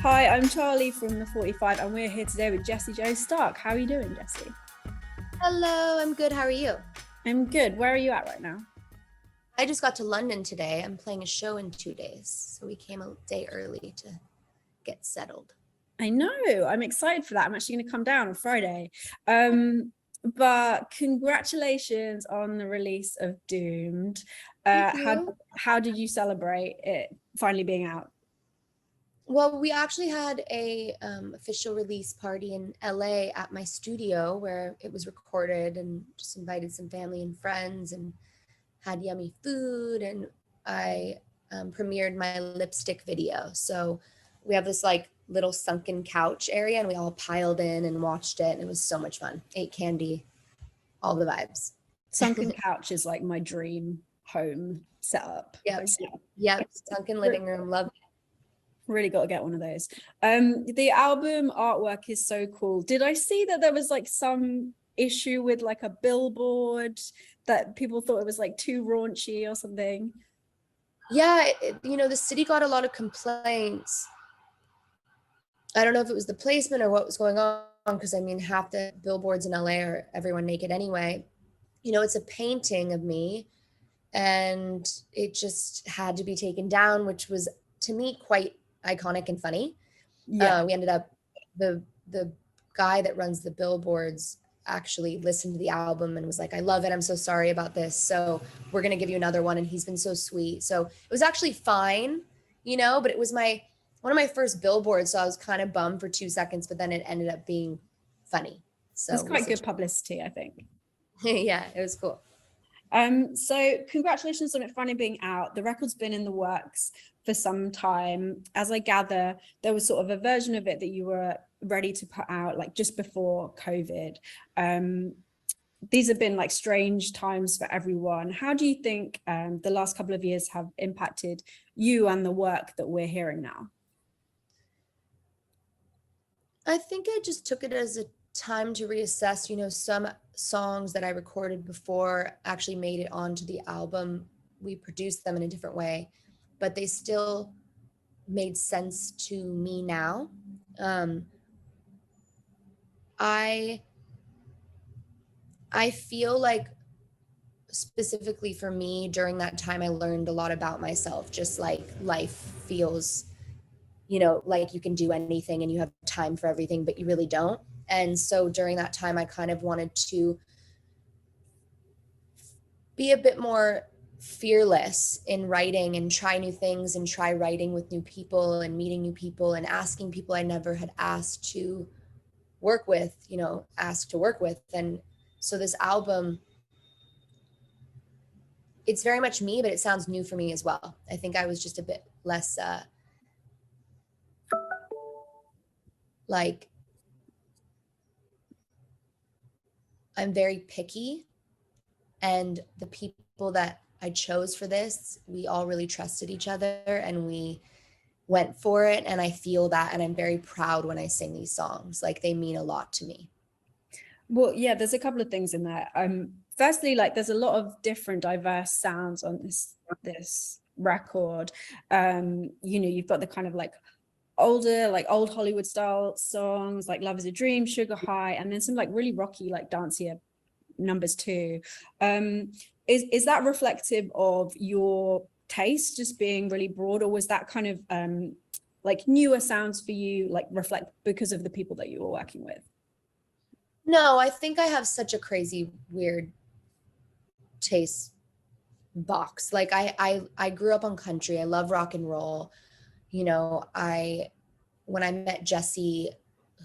Hi, I'm Charlie from the 45 and we're here today with Jesse Joe Stark. How are you doing, Jesse? Hello, I'm good. How are you? I'm good. Where are you at right now? I just got to London today. I'm playing a show in 2 days, so we came a day early to get settled. I know. I'm excited for that. I'm actually going to come down on Friday. But congratulations on the release of Doomed. Thank you. How did you celebrate it finally being out? Well, we actually had a official release party in LA at my studio where it was recorded, and just invited some family and friends and had yummy food, and I premiered my lipstick video. So we have this like little sunken couch area, and we all piled in and watched it, and it was so much fun. Ate candy, all the vibes. Sunken couch is like my dream home setup. Yep. Yeah. Yep. Sunken living room. Love it. Really got to get one of those. The album artwork is so cool. Did I see that there was like some issue with like a billboard that people thought it was like too raunchy or something? Yeah, the city got a lot of complaints. I don't know if it was the placement or what was going on, because I mean, half the billboards in LA are everyone naked anyway. It's a painting of me, and it just had to be taken down, which was to me quite iconic and funny. Yeah. We ended up, the guy that runs the billboards actually listened to the album and was like, I love it, I'm so sorry about this, so we're gonna give you another one. And he's been so sweet. So it was actually fine, but it was one of my first billboards, so I was kind of bummed for 2 seconds, but then it ended up being funny. So it's quite good publicity, I think. Yeah, it was cool. So congratulations on it finally being out. The record's been in the works for some time. As I gather, there was sort of a version of it that you were ready to put out like just before COVID. These have been like strange times for everyone. How do you think the last couple of years have impacted you and the work that we're hearing now? I think I just took it as a time to reassess. Some songs that I recorded before actually made it onto the album. We produced them in a different way, but they still made sense to me now. I feel like specifically for me, during that time, I learned a lot about myself. Just like life feels, like you can do anything and you have time for everything, but you really don't. And so during that time, I kind of wanted to be a bit more fearless in writing and try new things and try writing with new people and meeting new people and asking people I never had asked to work with. And so this album, it's very much me, but it sounds new for me as well. I think I was just a bit less like, I'm very picky, and the people that I chose for this, we all really trusted each other and we went for it. And I feel that, and I'm very proud when I sing these songs. Like, they mean a lot to me. Well, yeah, there's a couple of things in there. Firstly, like there's a lot of different diverse sounds on this record. You've got the kind of like older, like old Hollywood style songs like Love Is a Dream, Sugar High, and then some like really rocky, like dancier numbers too. Is that reflective of your taste just being really broad, or was that kind of like newer sounds for you, like reflect because of the people that you were working with? No, I think I have such a crazy, weird taste box. Like I grew up on country. I love rock and roll. When I met Jesse,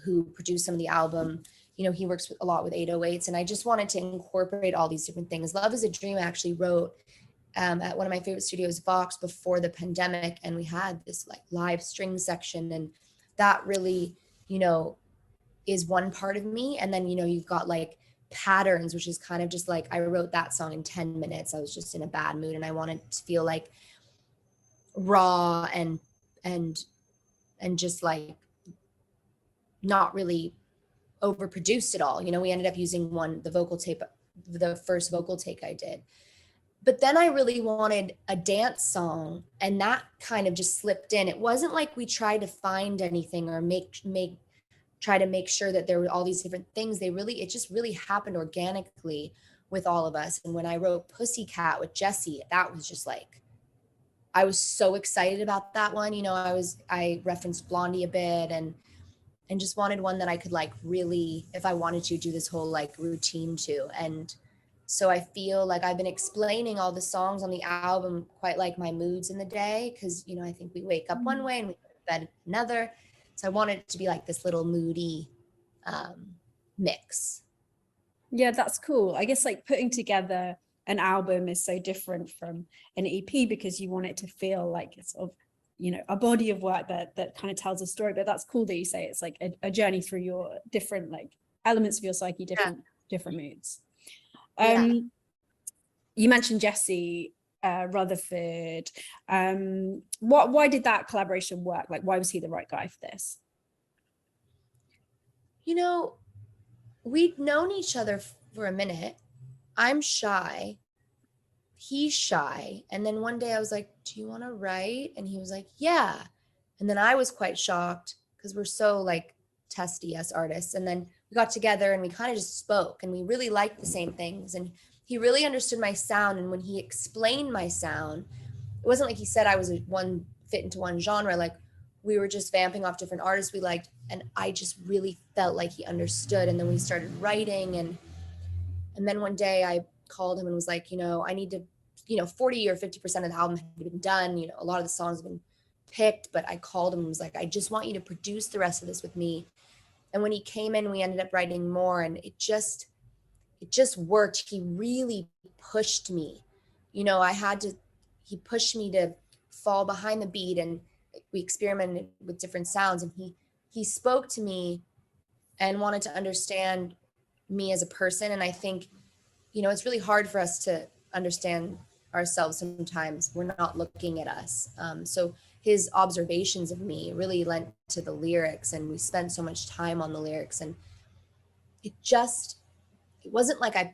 who produced some of the album, he works a lot with 808s, and I just wanted to incorporate all these different things. Love Is a Dream I actually wrote at one of my favorite studios, Vox, before the pandemic, and we had this like live string section, and that really, is one part of me. And then, you've got like Patterns, which is kind of just like, I wrote that song in 10 minutes. I was just in a bad mood and I wanted to feel like raw and just like not really overproduced at all. We ended up using the first vocal take I did. But then I really wanted a dance song, and that kind of just slipped in. It wasn't like we tried to find anything or try to make sure that there were all these different things. It just really happened organically with all of us. And when I wrote Pussycat with Jesse, that was just like, I was so excited about that one. You know, I referenced Blondie a bit, and just wanted one that I could like really, if I wanted to, do this whole like routine to. And so I feel like I've been explaining all the songs on the album quite like my moods in the day, because, you know, I think we wake up one way and we go to bed another. So I wanted it to be like this little moody mix. Yeah, that's cool. I guess like putting together an album is so different from an EP because you want it to feel like it's sort of, you know, a body of work that kind of tells a story. But that's cool that you say it's like a journey through your different like elements of your psyche, different moods. You mentioned Jesse Rutherford. Why did that collaboration work? Like, why was he the right guy for this? You know, we'd known each other for a minute. I'm shy. He's shy. And then one day I was like, do you want to write? And he was like, yeah. And then I was quite shocked because we're so like testy as artists. And then we got together and we kind of just spoke, and we really liked the same things. And he really understood my sound. And when he explained my sound, it wasn't like he said I was one fit into one genre. Like, we were just vamping off different artists we liked. And I just really felt like he understood. And then we started writing. And then one day I called him and was like, you know, I need to, you know, 40 or 50% of the album had been done. You know, a lot of the songs have been picked, but I called him and was like, I just want you to produce the rest of this with me. And when he came in, we ended up writing more, and it just worked. He really pushed me. You know, he pushed me to fall behind the beat, and we experimented with different sounds, and he spoke to me and wanted to understand me as a person. And I think, you know, it's really hard for us to understand ourselves sometimes. We're not looking at us. So his observations of me really lent to the lyrics, and we spent so much time on the lyrics. And it wasn't like I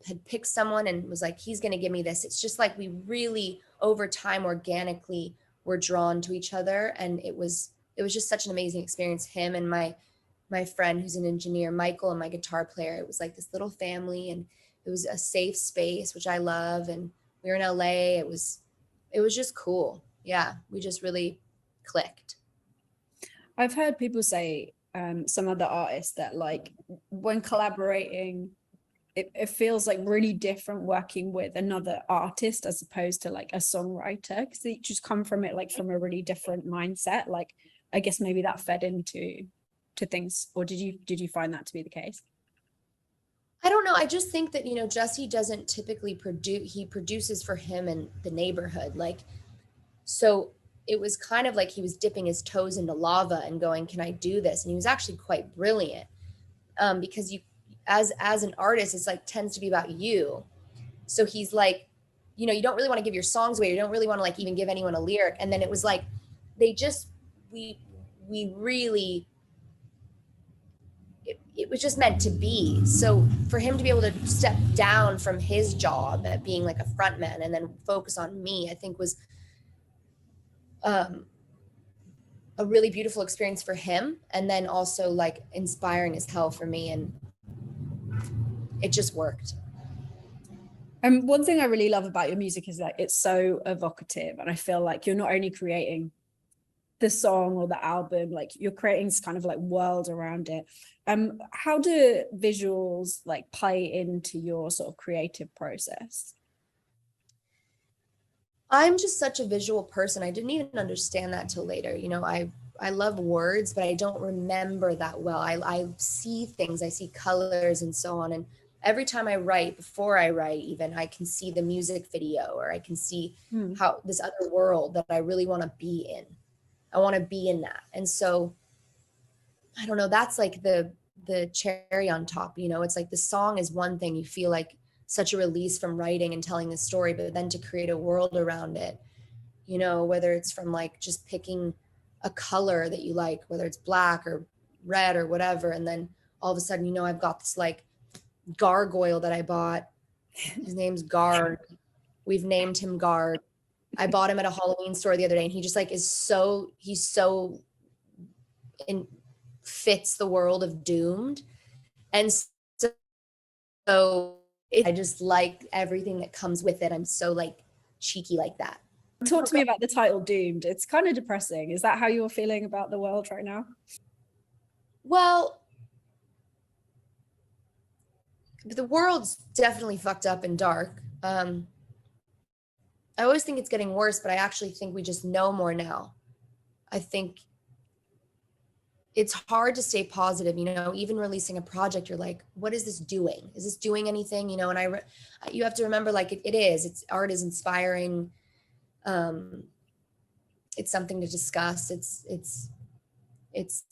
had picked someone and was like, he's going to give me this. It's just like we really over time organically were drawn to each other. And it was just such an amazing experience. Him and my friend who's an engineer, Michael, and my guitar player, it was like this little family, and it was a safe space, which I love. And we were in LA. It was just cool. Yeah, we just really clicked. I've heard people say, some other artists, that like when collaborating, it feels like really different working with another artist as opposed to like a songwriter, because they just come from it like from a really different mindset. Like, I guess maybe that fed into things, or did you find that to be the case? I don't know. I just think that, you know, Jesse doesn't typically produce. He produces for him and the neighborhood. Like, so it was kind of like he was dipping his toes into lava and going, can I do this? And he was actually quite brilliant, because you, as an artist, it's like tends to be about you. So he's like, you know, you don't really want to give your songs away. You don't really want to like even give anyone a lyric. And then it was like, we really, it was just meant to be. So for him to be able to step down from his job at being like a front man and then focus on me, I think was a really beautiful experience for him, and then also like inspiring as hell for me, and it just worked. One thing I really love about your music is that it's so evocative, and I feel like you're not only creating the song or the album, like you're creating this kind of like world around it. How do visuals like play into your sort of creative process? I'm just such a visual person. I didn't even understand that till later. You know, I love words, but I don't remember that well. I see things, I see colors and so on. And every time I write, before I write even, I can see the music video, or I can see how this other world that I really want to be in. I want to be in that. And so I don't know, that's like the cherry on top. You know, it's like the song is one thing, you feel like such a release from writing and telling the story, but then to create a world around it, you know, whether it's from like just picking a color that you like, whether it's black or red or whatever, and then all of a sudden, you know, I've got this like gargoyle that I bought, his name's Gar, We've named him Guard. I bought him at a Halloween store the other day, and he just like he's so fits the world of Doomed. And so I just like everything that comes with it. I'm so like cheeky like that. Talk to me about the title Doomed. It's kind of depressing. Is that how you're feeling about the world right now? Well, the world's definitely fucked up and dark. I always think it's getting worse, but I actually think we just know more now. I think it's hard to stay positive, you know, even releasing a project, you're like, what is this doing? Is this doing anything? You know, and you have to remember, like, it is, it's art is inspiring. It's something to discuss. It's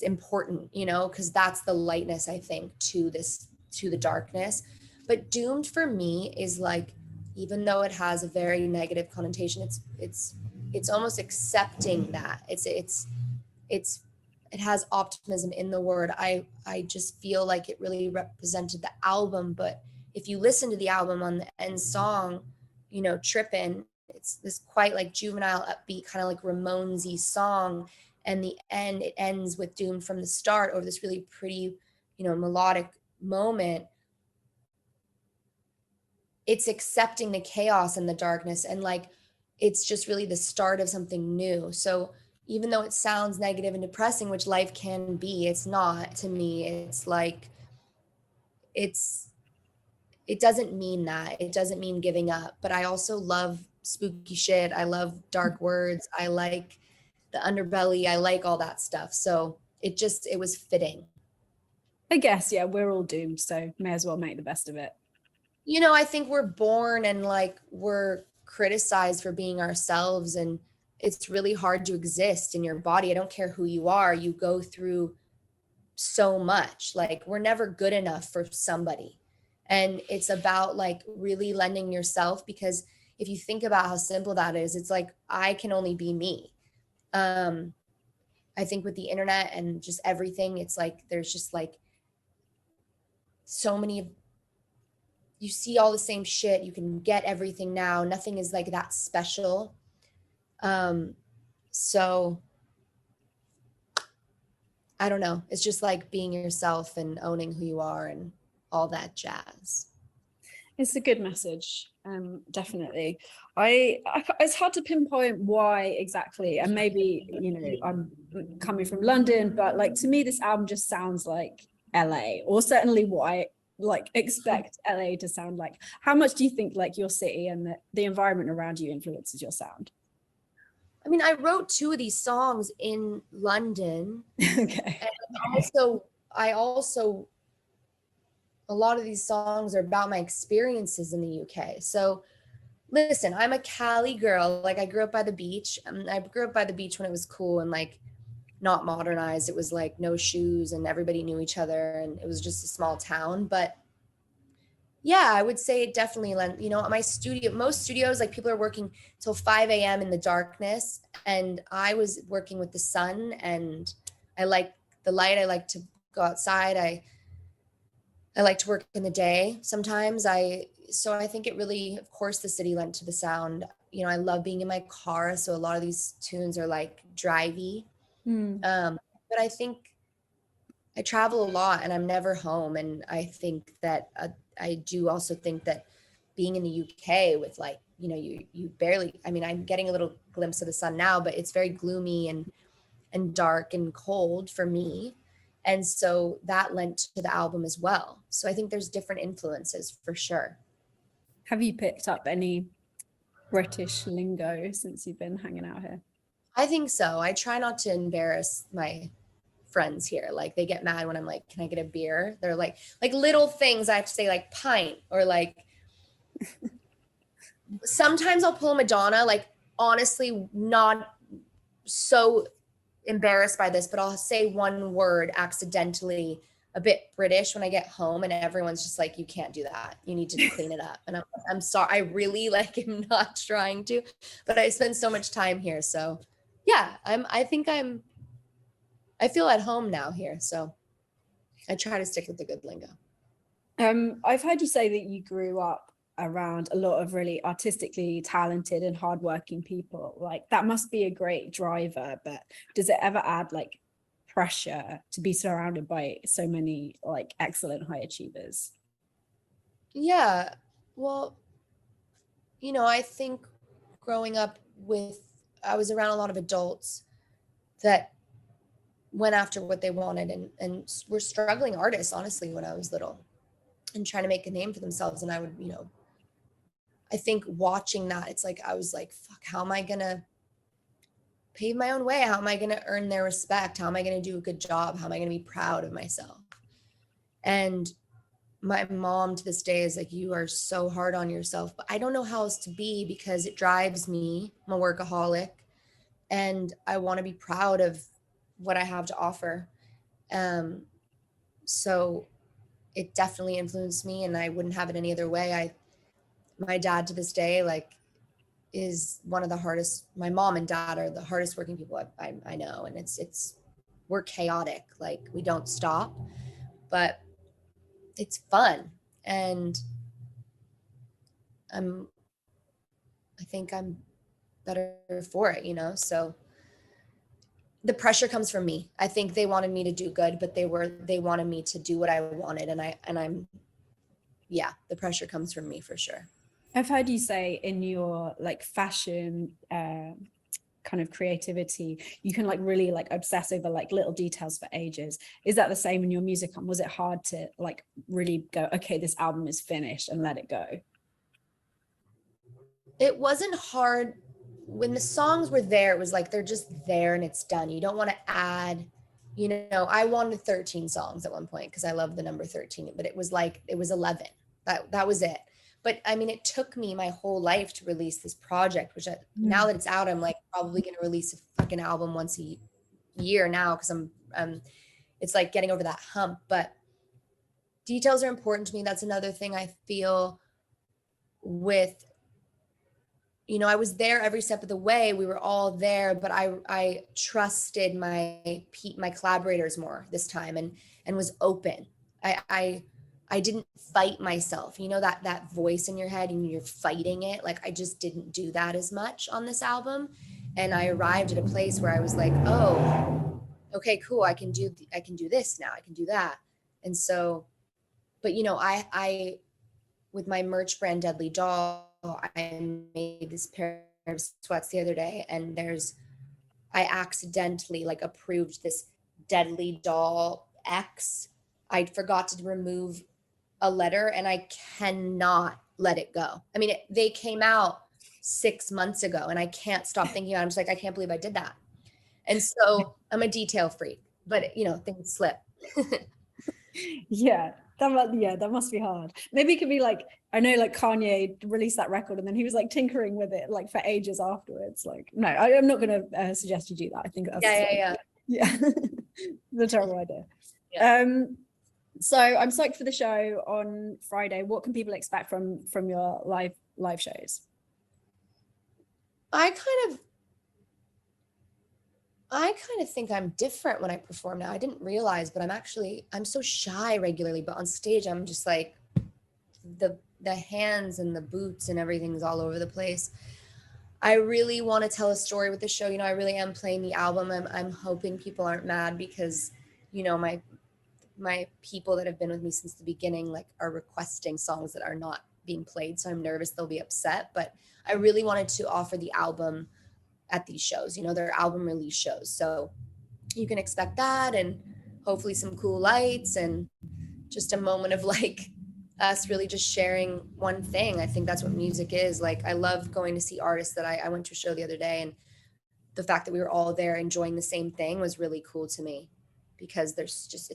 important, you know, because that's the lightness, I think, to the darkness. But Doomed for me is like, even though it has a very negative connotation, it's almost accepting that it has optimism in the word. I just feel like it really represented the album. But if you listen to the album, on the end song, you know, Trippin', it's this quite like juvenile, upbeat, kind of like Ramones-y song. And the end, it ends with Doomed from the start, over this really pretty, you know, melodic moment. It's accepting the chaos and the darkness, and like, it's just really the start of something new. So even though it sounds negative and depressing, which life can be, it's not to me. It's like, it doesn't mean that. It doesn't mean giving up. But I also love spooky shit. I love dark words. I like the underbelly. I like all that stuff. So it was fitting. I guess, yeah, we're all doomed, so may as well make the best of it. You know, I think we're born and like we're criticized for being ourselves, and it's really hard to exist in your body. I don't care who you are, you go through so much. Like, we're never good enough for somebody. And it's about like really lending yourself, because if you think about how simple that is, it's like, I can only be me. I think with the internet and just everything, it's like there's just like so many, you see all the same shit, you can get everything now, nothing is like that special. So I don't know, it's just like being yourself and owning who you are and all that jazz. It's a good message, definitely. It's hard to pinpoint why exactly, and maybe, you know, I'm coming from London, but like, to me this album just sounds like LA, or certainly what I like expect LA to sound like. How much do you think like your city and the environment around you influences your sound? I mean, I wrote 2 of these songs in London. Okay. And I also a lot of these songs are about my experiences in the UK. So listen, I'm a Cali girl. Like, I grew up by the beach. I grew up by the beach when it was cool and like not modernized. It was like no shoes and everybody knew each other, and it was just a small town. But yeah, I would say it definitely you know, most studios, like, people are working till 5 a.m. in the darkness. And I was working with the sun, and I like the light. I like to go outside. I like to work in the day sometimes. So I think it really, of course, the city lent to the sound. You know, I love being in my car. So a lot of these tunes are like drivey. But I think I travel a lot and I'm never home. And I think that I do also think that being in the UK with, like, you know, you barely, I mean, I'm getting a little glimpse of the sun now, but it's very gloomy and dark and cold for me. And so that lent to the album as well. So I think there's different influences for sure. Have you picked up any British lingo since you've been hanging out here? I think so. I try not to embarrass my friends here. Like, they get mad when I'm like, can I get a beer? They're like little things I have to say, like pint, or like sometimes I'll pull a Madonna, like, honestly, not so embarrassed by this, but I'll say one word accidentally a bit British when I get home, and everyone's just like, you can't do that. You need to clean it up. And I'm sorry. I really like am not trying to, but I spend so much time here. So yeah, I feel at home now here. So I try to stick with the good lingo. I've heard you say that you grew up around a lot of really artistically talented and hardworking people. Like that must be a great driver, but does it ever add like pressure to be surrounded by so many like excellent high achievers? Yeah. Well, I think growing up I was around a lot of adults that went after what they wanted and were struggling artists, honestly, when I was little and trying to make a name for themselves. And I would, I think watching that, it's like, I was like, fuck, how am I going to pave my own way? How am I going to earn their respect? How am I going to do a good job? How am I going to be proud of myself? And my mom to this day is like, you are so hard on yourself, but I don't know how else to be because it drives me. I'm a workaholic and I want to be proud of what I have to offer. So it definitely influenced me and I wouldn't have it any other way. My dad to this day, like, is one of the hardest. My mom and dad are the hardest working people I know. And we're chaotic. Like we don't stop, but it's fun. And I think I'm better for it, so the pressure comes from me. I think they wanted me to do good, but they wanted me to do what I wanted. And the pressure comes from me for sure. I've heard you say in your like fashion kind of creativity, you can like really like obsess over like little details for ages. Is that the same in your music? And was it hard to like really go, okay, this album is finished and let it go? It wasn't hard. When the songs were there, it was like they're just there and it's done. You don't want to add, I wanted 13 songs at one point because I love the number 13, but it was 11. That was it. But I mean, it took me my whole life to release this project, which now that it's out, I'm like probably going to release a fucking album once a year now because it's like getting over that hump. But details are important to me. That's another thing I feel with, I was there every step of the way. We were all there, but I trusted my collaborators more this time and was open. I didn't fight myself. That voice in your head and you're fighting it. Like I just didn't do that as much on this album. And I arrived at a place where I was like, oh, okay, cool. I can do this now. I can do that. And so, but I with my merch brand Deadly Doll, I made this pair of sweats the other day and I accidentally like approved this Deadly Doll X. I forgot to remove a letter and I cannot let it go. I mean, they came out 6 months ago and I can't stop thinking about it. I'm just like, I can't believe I did that. And so I'm a detail freak, but things slip. Yeah, that must be hard. Maybe it could be like, I know like Kanye released that record and then he was like tinkering with it like for ages afterwards. Like, no, I'm not going to suggest you do that. I think that's yeah. The terrible idea. Yeah. So I'm psyched for the show on Friday. What can people expect from your live shows? I kind of think I'm different when I perform now. I didn't realize, but I'm so shy regularly, but on stage I'm just like the hands and the boots and everything's all over the place. I really want to tell a story with the show. I really am playing the album. I'm hoping people aren't mad because, my people that have been with me since the beginning, like, are requesting songs that are not being played. So I'm nervous they'll be upset, but I really wanted to offer the album at these shows, they're album release shows. So you can expect that and hopefully some cool lights and just a moment of like us really just sharing one thing. I think that's what music is. Like, I love going to see artists that I went to a show the other day, and the fact that we were all there enjoying the same thing was really cool to me because there's just,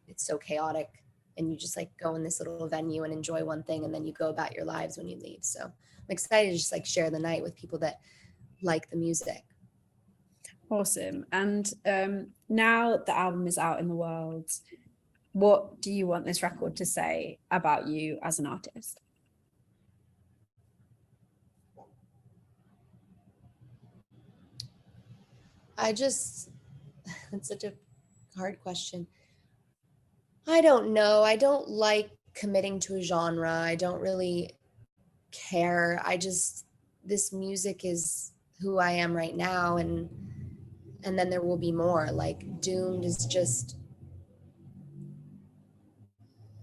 it's so chaotic and you just like go in this little venue and enjoy one thing and then you go about your lives when you leave. So I'm excited to just like share the night with people that like the music. Awesome. And now the album is out in the world, what do you want this record to say about you as an artist? It's such a hard question. I don't know. I don't like committing to a genre. I don't really care. This music is who I am right now, and then there will be more. Like Doomed is just,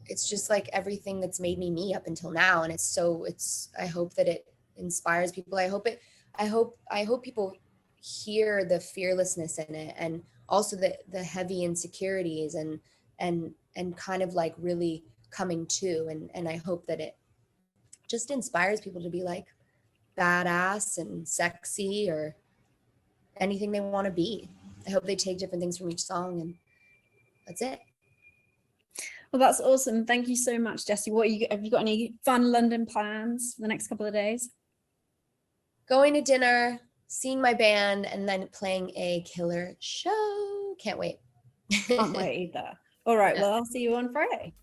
it's just like everything that's made me up until now. And I hope that it inspires people. I hope people hear the fearlessness in it, and also the heavy insecurities, and kind of like really coming to, and I hope that it just inspires people to be like badass and sexy or anything they want to be. I hope they take different things from each song, and that's it. Well, that's awesome. Thank you so much, Jesse. Have you got any fun London plans for the next couple of days? Going to dinner, seeing my band, and then playing a killer show. Can't wait. Can't wait either. All right, well, I'll see you on Friday.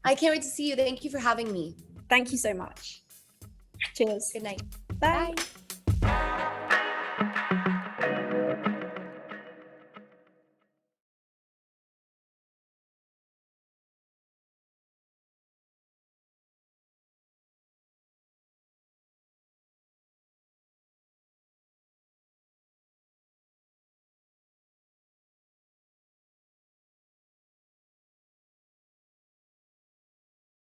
I can't wait to see you. Thank you for having me. Thank you so much. Cheers. Good night. Bye. Bye.